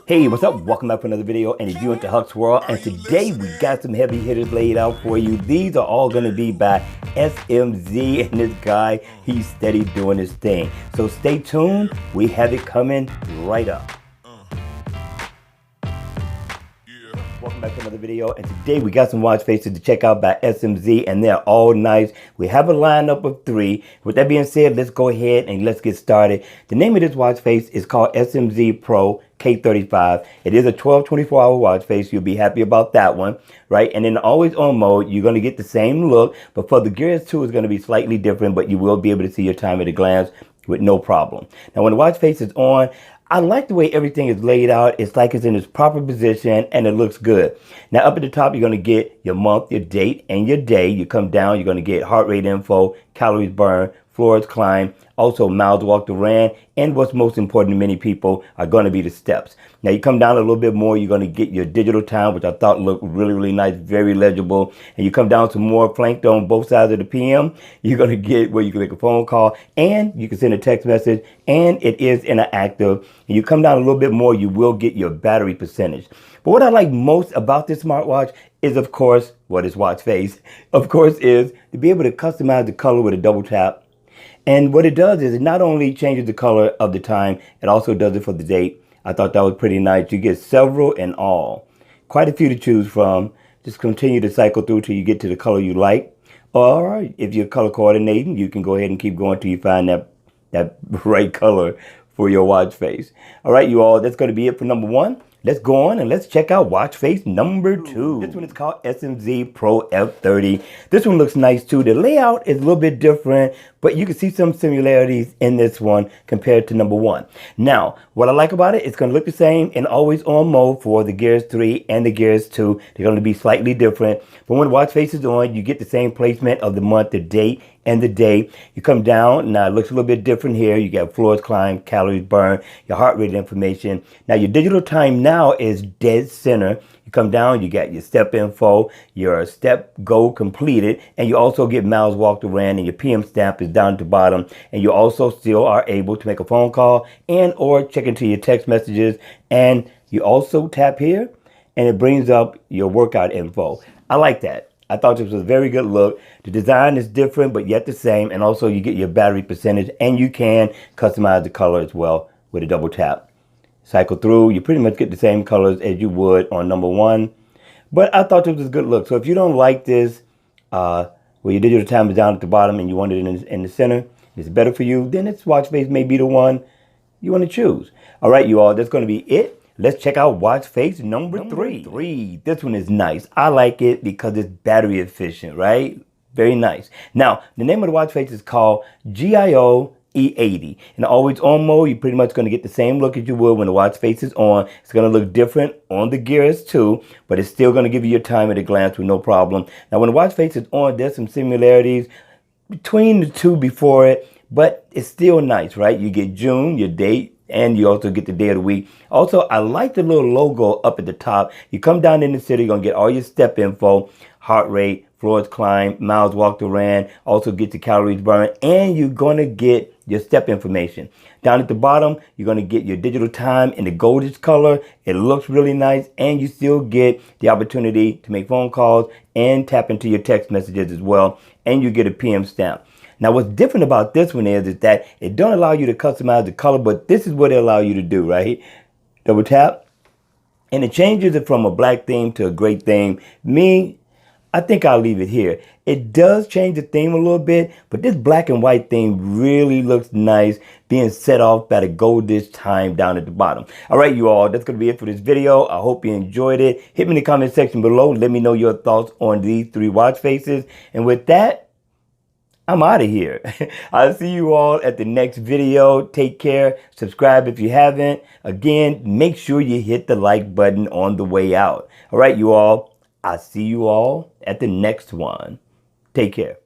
Hey, what's up? Welcome back for another video, and if you're into Huck's World, and today we got some heavy hitters laid out for you. These are all going to be by SMZ, and this guy, he's steady doing his thing. So stay tuned. We have it coming right up. Welcome back to another video, and today we got some watch faces to check out by SMZ, and they're all nice. We have a lineup of 3. With that being said, let's go ahead and let's get started. The name of this watch face is called SMZ Pro K35. It is a 12-24-hour watch face. You'll be happy about that one, right? And in the always on mode, you're going to get the same look, but for the Gears 2, it's going to be slightly different, but you will be able to see your time at a glance with no problem. Now, when the watch face is on, I like the way everything is laid out. It's like it's in its proper position and it looks good. Now up at the top, you're going to get your month, your date, and your day. You come down, you're going to get heart rate info, calories burned, floors climbed, also miles walked or ran, and what's most important to many people are going to be the steps. Now you come down a little bit more, you're going to get your digital time, which I thought looked really, really nice, very legible. And you come down some more flanked on both sides of the PM, you're going to get where you can make a phone call and you can send a text message, and it is interactive. And you come down a little bit more, you will get your battery percentage. But what I like most about this smartwatch is, of course, what is watch face, of course, is to be able to customize the color with a double tap. And what it does is it not only changes the color of the time, it also does it for the date. I thought that was pretty nice. You get several in all. Quite a few to choose from. Just continue to cycle through till you get to the color you like. Or if you're color coordinating, you can go ahead and keep going till you find that right color for your watch face. All right, you all, that's going to be it for number 1. Let's go on and let's check out watch face number 2. This one is called SMZ Pro F30. This one looks nice too. The layout is a little bit different, but you can see some similarities in this one compared to number 1. Now, what I like about it, it's going to look the same in always on mode for the Gears 3 and the Gears 2. They're going to be slightly different. But when the watch face is on, you get the same placement of the month, the date, and the day. You come down, now it looks a little bit different here. You got floors climbed, calories burned, your heart rate information. Now your digital time now is dead center. You come down, you got your step info, your step goal completed, and you also get miles walked or ran, and your PM stamp is down at the bottom. And you also still are able to make a phone call and or check into your text messages. And you also tap here and it brings up your workout info. I like that. I thought this was a very good look. The design is different, but yet the same. And also you get your battery percentage, and you can customize the color as well with a double tap. Cycle through, you pretty much get the same colors as you would on number 1. But I thought this was a good look. So if you don't like this, where your digital time is down at the bottom and you want it in the center, it's better for you, then this watch face may be the one you want to choose. All right, you all, that's going to be it. Let's check out watch face number 3. This one is nice. I like it because it's battery efficient, right? Very nice. Now, the name of the watch face is called GIO E80. In always on mode, you're pretty much going to get the same look as you would when the watch face is on. It's going to look different on the Gears too, but it's still going to give you your time at a glance with no problem. Now, when the watch face is on, there's some similarities between the two before it, but it's still nice, right? You get June, your date, and you also get the day of the week. Also, I like the little logo up at the top. You come down in the city, you're going to get all your step info, heart rate, floors climbed, miles walked or ran, also get the calories burned, and you're going to get your step information. Down at the bottom, you're going to get your digital time in the goldish color. It looks really nice, and you still get the opportunity to make phone calls and tap into your text messages as well, and you get a PM stamp. Now, what's different about this one is that it don't allow you to customize the color, but this is what it allows you to do, right? Double tap, and it changes it from a black theme to a gray theme. I think I'll leave it here. It does change the theme a little bit, but this black and white theme really looks nice, being set off by the goldish time down at the bottom. All right, you all, that's going to be it for this video. I hope you enjoyed it. Hit me in the comment section below. Let me know your thoughts on these 3 watch faces. And with that, I'm out of here. I'll see you all at the next video. Take care. Subscribe if you haven't. Again, make sure you hit the like button on the way out. All right, you all. I'll see you all at the next one. Take care.